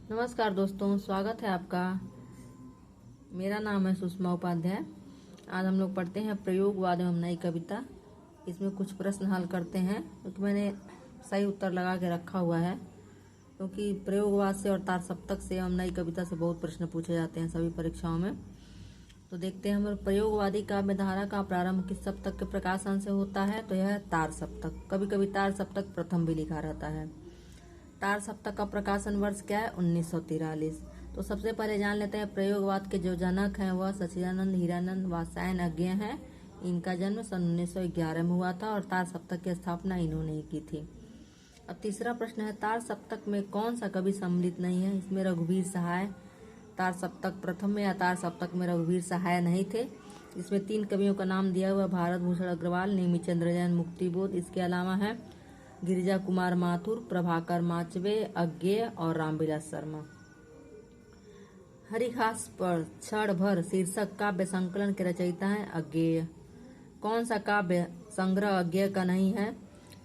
नमस्कार दोस्तों, स्वागत है आपका। मेरा नाम है सुषमा उपाध्याय। आज हम लोग पढ़ते हैं प्रयोगवाद एवं नई कविता। इसमें कुछ प्रश्न हल करते हैं क्योंकि मैंने सही उत्तर लगा के रखा हुआ है, क्योंकि प्रयोगवाद से और तार सप्तक से एवं नई कविता से बहुत प्रश्न पूछे जाते हैं सभी परीक्षाओं में। तो देखते हैं हमारे प्रयोगवादी काव्य धारा का प्रारंभ किस सप्तक के प्रकाशन से होता है। तो यह है तार सप्तक। कभी कभी तार सप्तक प्रथम भी लिखा रहता है। तार सप्तक का प्रकाशन वर्ष क्या है? 1943। तो सबसे पहले जान लेते हैं प्रयोगवाद के जो जनक हैं वह सच्चिदानंद हीरानंद वात्स्यायन अज्ञेय हैं। इनका जन्म सन 1911 में हुआ था और तार सप्तक की स्थापना इन्होंने ही की थी। अब तीसरा प्रश्न है, तार सप्तक में कौन सा कवि सम्मिलित नहीं है? इसमें रघुवीर सहाय तार सप्तक प्रथम में या तार सप्तक में रघुवीर सहाय नहीं थे। इसमें 3 कवियों का नाम दिया हुआ, भारत भूषण अग्रवाल, नेमिचंद्र जैन, मुक्तिबोध। इसके अलावा है गिरिजा कुमार माथुर, प्रभाकर माचवे, अज्ञेय और रामविलास शर्मा। हरिघास पर क्षण भर शीर्षक काव्य संकलन के रचयिता हैं अज्ञेय। कौन सा काव्य संग्रह अज्ञेय का नहीं है?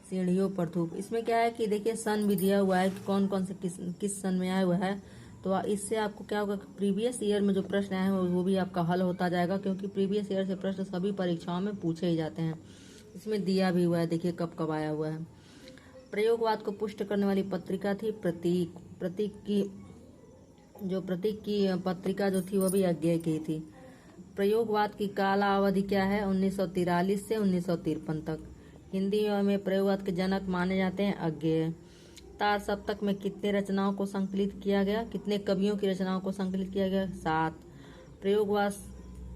सीढ़ियों पर धूप। इसमें क्या है कि देखिए सन भी दिया हुआ है कि कौन कौन से किस सन में आया हुआ है। तो इससे आपको क्या होगा, प्रीवियस ईयर में जो प्रश्न आए हैं वो भी आपका हल होता जाएगा, क्योंकि प्रीवियस ईयर से प्रश्न सभी परीक्षाओं में पूछे ही जाते हैं। इसमें दिया भी हुआ है, देखिए कब कब आया हुआ है। प्रयोगवाद को पुष्ट करने वाली पत्रिका थी प्रतीक। प्रतीक की पत्रिका जो थी वह भी अज्ञेय की थी। प्रयोगवाद की काला अवधि क्या है? 1943 से 1953 तक। हिंदी में प्रयोगवाद के जनक माने जाते हैं अज्ञेय। तार सप्तक में कितने रचनाओं को संकलित किया गया? कितने कवियों की रचनाओं को संकलित किया गया? 7। प्रयोगवाद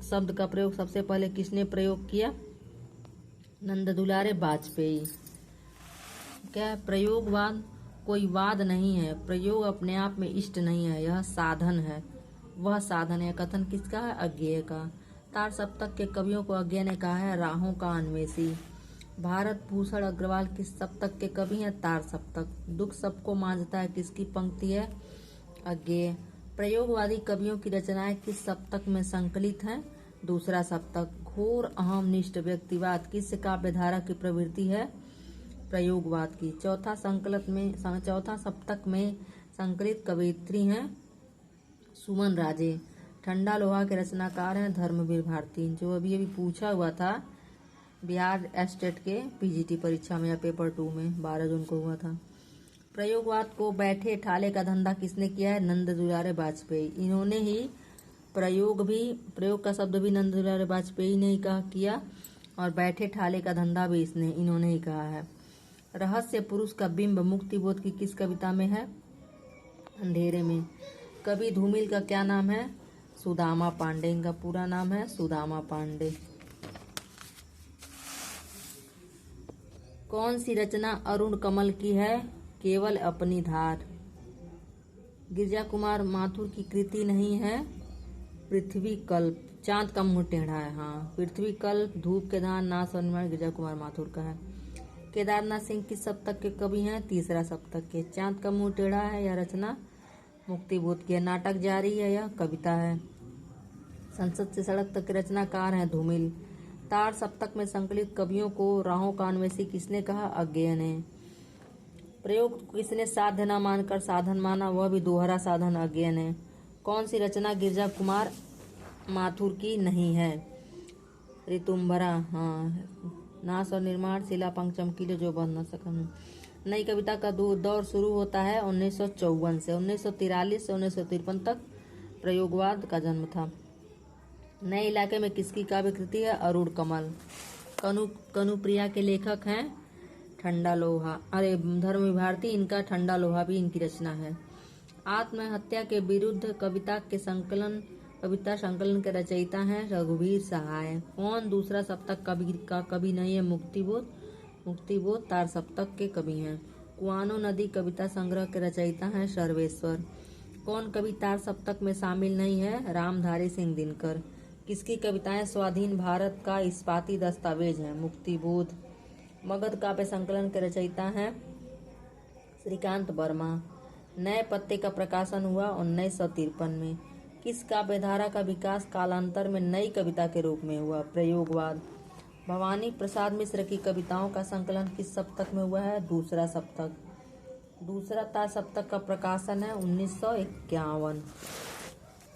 शब्द का प्रयोग सबसे पहले किसने प्रयोग किया? नंद दुलारे वाजपेयी। क्या है? प्रयोगवाद कोई वाद नहीं है, प्रयोग अपने आप में इष्ट नहीं है, यह साधन है। वह साधन है। कथन किसका है? अज्ञेय का। तार सप्तक के कवियों को अज्ञेय ने कहा है राहों का अन्वेषी। भारत भूषण अग्रवाल किस सप्तक के कवि हैं? तार सप्तक। दुख सबको मांझता है किसकी पंक्ति है? अज्ञेय। प्रयोगवादी कवियों की रचनाएं किस सप्तक में संकलित हैं? दूसरा सप्तक। घोर अहमनिष्ठ व्यक्तिवाद किस काव्यधारा की प्रवृत्ति है? प्रयोगवाद की। चौथा सप्तक में संकलित कवयित्री हैं सुमन राजे। ठंडा लोहा के रचनाकार हैं धर्मवीर भारती, जो अभी पूछा हुआ था बिहार स्टेट के पीजीटी परीक्षा में या पेपर 2 में 12 जून को हुआ था। प्रयोगवाद को बैठे ठाले का धंधा किसने किया है? नंद दुलारे वाजपेयी। इन्होंने ही प्रयोग का शब्द भी नंद दुलारे वाजपेयी ने ही किया और बैठे ठाले का धंधा भी इन्होंने ही कहा है। रहस्य पुरुष का बिंब मुक्तिबोध की किस कविता में है? अंधेरे में। कवि धूमिल का क्या नाम है? सुदामा पांडे। इनका पूरा नाम है सुदामा पांडे। कौन सी रचना अरुण कमल की है? केवल अपनी धार। गिरिजा कुमार माथुर की कृति नहीं है पृथ्वी कल्प। चांद का मुंह टेढ़ा है, हाँ। पृथ्वी कल्प, धूप के धान, नाश और निर्माण गिरिजा कुमार माथुर का है। केदारनाथ सिंह किस सप्तक के कवि हैं? तीसरा सप्तक के। चांद का मुंह टेढ़ा है यह रचना मुक्तिबोध की है। नाटक जारी है यह कविता है। संसद से सड़क तक के रचनाकार हैं धूमिल। तार सप्तक में संकलित कवियों को राहों का अन्वेषी किसने कहा? अज्ञेय ने। प्रयोग किसने साध्य न मानकर साधन माना? वह भी दोहरा साधन अज्ञेय ने। कौन सी रचना गिरिजा कुमार माथुर की नहीं है? ऋतुम्भरा, हाँ। नाश और निर्माण, शिला पंख चमकीले जो बंध न सकन। नई कविता का दौर शुरू होता है 1954 से। 1943 से 1953 तक प्रयोगवाद का जन्म था। नए इलाके में किसकी काव्य कृति है? अरुण कमल। कनुप्रिया के लेखक हैं ठंडा लोहा, धर्मवीर भारती। इनका ठंडा लोहा भी इनकी रचना है। आत्महत्या के विरुद्ध कविता संकलन के रचयिता हैं रघुवीर सहाय। कौन दूसरा सप्तक का कवि नहीं है? मुक्तिबोध तार सप्तक के कवि हैं। कुआनो नदी कविता संग्रह के रचयिता हैं सर्वेश्वर। कौन कवि तार सप्तक में शामिल नहीं है? रामधारी सिंह दिनकर। किसकी कविताएं स्वाधीन भारत का इस्पाती दस्तावेज हैं? मुक्तिबोध। मगध काव्य संकलन के रचयिता हैं श्रीकांत वर्मा। नए पत्ते का प्रकाशन हुआ 1953 में। किस काव्यधारा का विकास कालांतर में नई कविता के रूप में हुआ? प्रयोगवाद। भवानी प्रसाद मिश्र की कविताओं का संकलन किस सप्तक में हुआ है? दूसरा सप्तक। दूसरा तार सप्तक का प्रकाशन है 1951।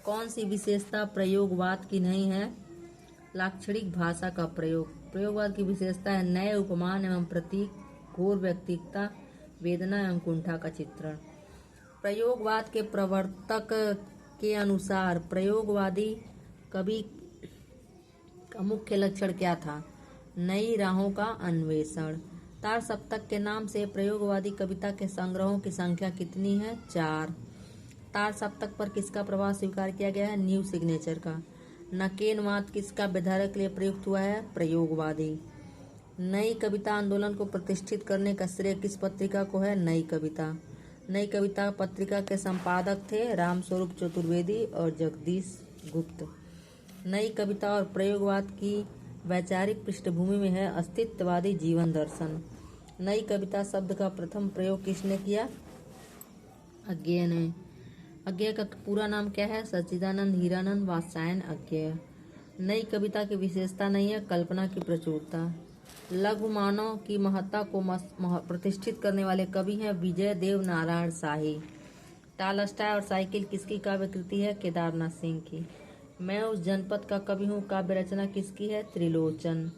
कौन सी विशेषता प्रयोगवाद की नहीं है? लाक्षणिक भाषा का प्रयोग। प्रयोगवाद की विशेषता है नए उपमान एवं प्रतीक, घोर व्यक्तिकता, वेदना एवं कुंठा का चित्रण। प्रयोगवाद के प्रवर्तक के अनुसार प्रयोगवादी कवि का मुख्य लक्षण क्या था? नई राहों का अन्वेषण। तार सप्तक के नाम से प्रयोगवादी कविता के संग्रहों की संख्या कितनी है? 4। तार सप्तक पर किसका प्रभाव स्वीकार किया गया है? न्यू सिग्नेचर का। नकेनवाद किसका विधारक के लिए प्रयुक्त हुआ है? प्रयोगवादी। नई कविता आंदोलन को प्रतिष्ठित करने का श्रेय किस पत्रिका को है? नई कविता। नई कविता पत्रिका के संपादक थे रामस्वरूप चतुर्वेदी और जगदीश गुप्त। नई कविता और प्रयोगवाद की वैचारिक पृष्ठभूमि में है अस्तित्ववादी जीवन दर्शन। नई कविता शब्द का प्रथम प्रयोग किसने किया? अज्ञेय ने। अज्ञेय का पूरा नाम क्या है? सच्चिदानंद हीरानंद वात्स्यायन अज्ञेय। नई कविता की विशेषता नहीं है कल्पना की प्रचुरता। लघु मानव की महत्ता को प्रतिष्ठित करने वाले कवि हैं विजय देव नारायण शाही। टालस्टाय और साइकिल किसकी काव्य कृति है? केदारनाथ सिंह की। मैं उस जनपद का कवि हूँ काव्य रचना किसकी है? त्रिलोचन।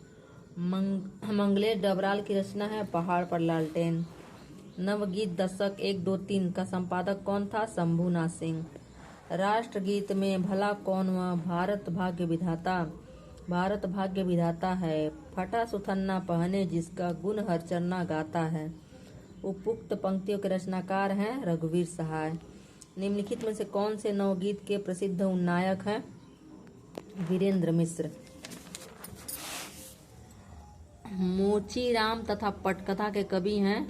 मंगलेश डबराल की रचना है पहाड़ पर लालटेन। नवगीत दशक 1, 2, 3 का संपादक कौन था? शंभूनाथ सिंह। राष्ट्रगीत में भला कौन हुआ? भारत भाग्य विधाता। भारत भाग्य विधाता है फटा सुथन्ना पहने जिसका गुण हर चरना गाता है। उपयुक्त पंक्तियों के रचनाकार हैं रघुवीर सहाय। निम्नलिखित में से कौन से नवगीत के प्रसिद्ध उन्नायक हैं? वीरेंद्र मिश्र। मोचीराम तथा पटकथा के कवि हैं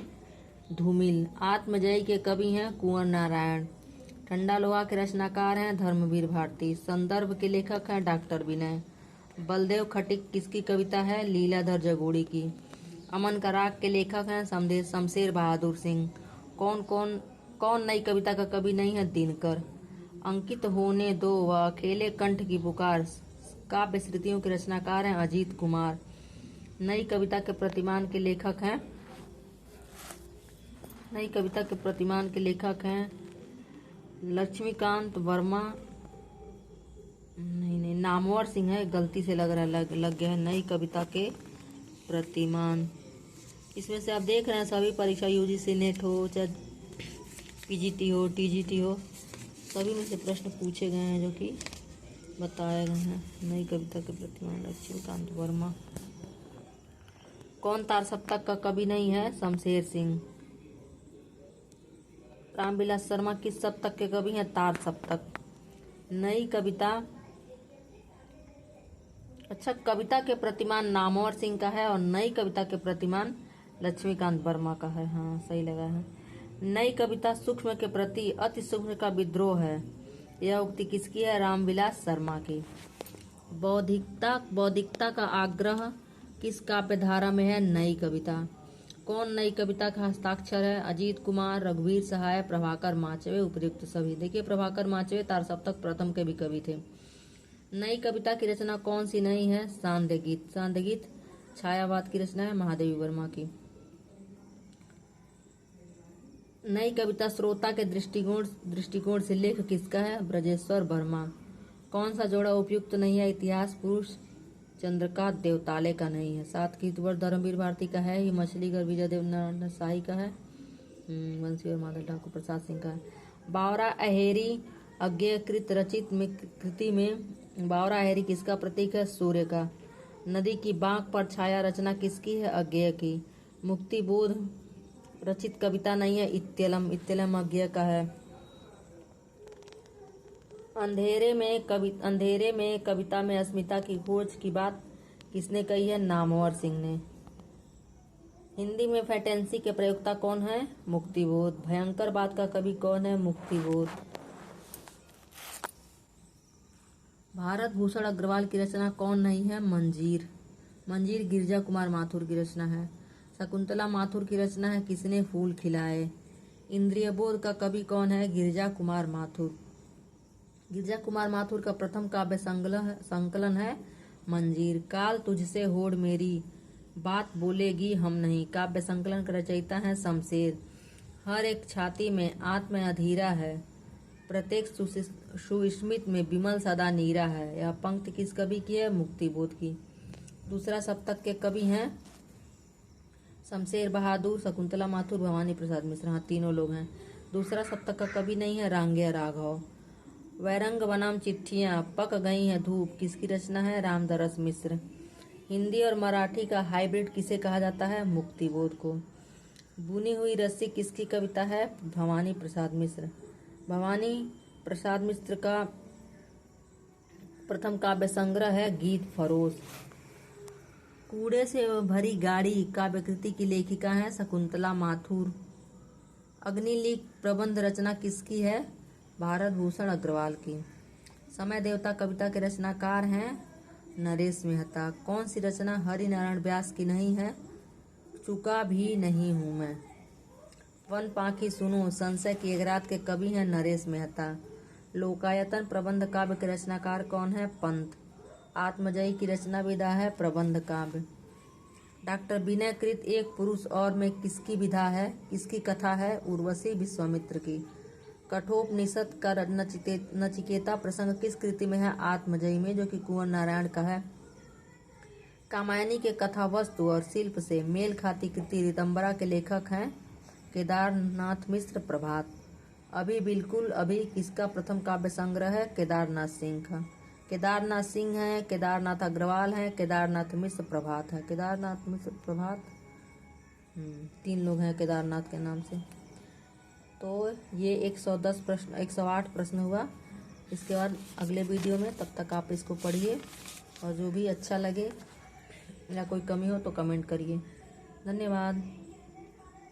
धूमिल। आत्मजयी के कवि हैं कुंवर नारायण। ठंडा लोहा के रचनाकार हैं धर्मवीर भारती। संदर्भ के लेखक हैं डॉक्टर विनय। बलदेव खटिक किसकी कविता है? लीलाधर जगोड़ी की। अमन का राग के लेखक हैं शमशेर बहादुर सिंह। कौन नई कविता का कवि नहीं है? दिनकर। अंकित होने दो व अकेले कंठ की पुकार काव्य श्रुतियों के रचनाकार हैं अजीत कुमार। नई कविता के प्रतिमान के लेखक हैं लक्ष्मीकांत वर्मा। नहीं, नामवर सिंह है, गलती से लग गया है। नई कविता के प्रतिमान इसमें से आप देख रहे हैं सभी परीक्षा यूजीसी नेट हो चाहे पीजीटी हो टीजीटी हो सभी में से प्रश्न पूछे गए हैं जो कि बताए गए हैं। नई कविता के प्रतिमान लक्ष्मीकांत वर्मा। कौन तार सप्तक का कवि नहीं है? शमशेर सिंह। रामविलास शर्मा किस सप्तक के कवि हैं? तार सप्तक। नई कविता कविता के प्रतिमान नामवर सिंह का है और नई कविता के प्रतिमान लक्ष्मीकांत वर्मा का है। हाँ, सही लगा है। नई कविता सूक्ष्म के प्रति अति सूक्ष्म का विद्रोह है। यह उक्ति किसकी है? रामविलास शर्मा की। बौद्धिकता का आग्रह किस काव्य धारा में है? नई कविता। कौन नई कविता का हस्ताक्षर है? अजीत कुमार, रघुवीर सहाय, प्रभाकर माचवे, उपयुक्त सभी। देखिए प्रभाकर माचवे तार सप्तक प्रथम के भी कवि थे। नई कविता की रचना कौन सी नहीं है? सांध्य गीत छायावाद की रचना है महादेवी वर्मा की। नई कविता श्रोता के दृष्टिकोण से लेख किसका है? ब्रजेश्वर वर्मा। कौन सा जोड़ा उपयुक्त नहीं है? इतिहास पुरुष चंद्रकांत देवताले का नहीं है। 7 कीर्तिवर धर्मवीर भारती का है। ही मछलीगर विजय देव नारायण शाही का है। वंशी और माधव ठाकुर प्रसाद सिंह का है। बावरा अहेरी अज्ञेय कृत रचित में कृति में बावरा अहेरी किसका प्रतीक है? सूर्य का। नदी की बांक पर छाया रचना किसकी है? अज्ञेय की। मुक्ति बोध रचित कविता नहीं है। इत्यलम अज्ञेय का है। अंधेरे में कविता में अस्मिता की खोज की बात किसने कही है? नामवर सिंह ने। हिंदी में फैंटेसी के प्रयोक्ता कौन है? मुक्तिबोध। भयंकर बात का कवि कौन है? मुक्तिबोध। भारत भूषण अग्रवाल की रचना कौन नहीं है? मंजीर गिरजा कुमार माथुर की रचना है। शकुंतला माथुर की रचना है किसने फूल खिलाए। इंद्रिय बोध का कवि कौन है? गिरजा कुमार माथुर का प्रथम काव्य संकलन है मंजीर। काल तुझसे होड़ मेरी बात बोलेगी हम नहीं काव्य संकलन का रचयिता है शमशेर। हर एक छाती में आत्म अधीरा है, प्रत्येक सुस्मित में विमल सदा नीरा है। यह पंक्ति किस कवि की है? मुक्तिबोध की। दूसरा सप्तक के कवि हैं शमशेर बहादुर, शकुंतला माथुर, भवानी प्रसाद मिश्र। हाँ, तीनों लोग हैं। दूसरा सप्तक का कवि नहीं है रांगया राघव। वैरंग बनाम चिट्ठियाँ, पक गई हैं धूप, किसकी रचना है? रामदरस मिश्र। हिंदी और मराठी का हाइब्रिड किसे कहा जाता है? मुक्तिबोध को। बुनी हुई रस्सी किसकी कविता है? भवानी प्रसाद मिश्र। भवानी प्रसाद मिश्र का प्रथम काव्य संग्रह है गीत फरोश। कूड़े से भरी गाड़ी काव्य कृति की लेखिका है शकुंतला माथुर। अग्निलिख प्रबंध रचना किसकी है? भारत भूषण अग्रवाल की। समय देवता कविता के रचनाकार हैं नरेश मेहता। कौन सी रचना हरि नारायण व्यास की नहीं है? चुका भी नहीं हूँ मैं। वन पाखी सुनो, संशय की एक रात के कवि हैं नरेश मेहता। लोकायतन प्रबंध काव्य के रचनाकार कौन है? पंत। आत्मजयी की रचना विधा है प्रबंध काव्य। डॉक्टर विनयकृत एक पुरुष और में किसकी विधा है? किसकी कथा है? उर्वशी विश्वामित्र की। कठोपनिषद का नचिकेता प्रसंग किस कृति में है? आत्मजयी में, जो कि कुंवर नारायण का है। कामायनी के कथा वस्तु और शिल्प से मेल खाती कृति ऋतंबरा के लेखक हैं केदारनाथ मिश्र प्रभात। अभी बिल्कुल अभी किसका प्रथम काव्य संग्रह है? केदारनाथ सिंह का। केदारनाथ सिंह है, केदारनाथ अग्रवाल है, केदारनाथ मिश्र प्रभात है। केदारनाथ मिश्र प्रभात, तीन लोग हैं केदारनाथ के नाम से। तो ये 110 प्रश्न 108 प्रश्न हुआ। इसके बाद अगले वीडियो में, तब तक आप इसको पढ़िए और जो भी अच्छा लगे या कोई कमी हो तो कमेंट करिए। धन्यवाद।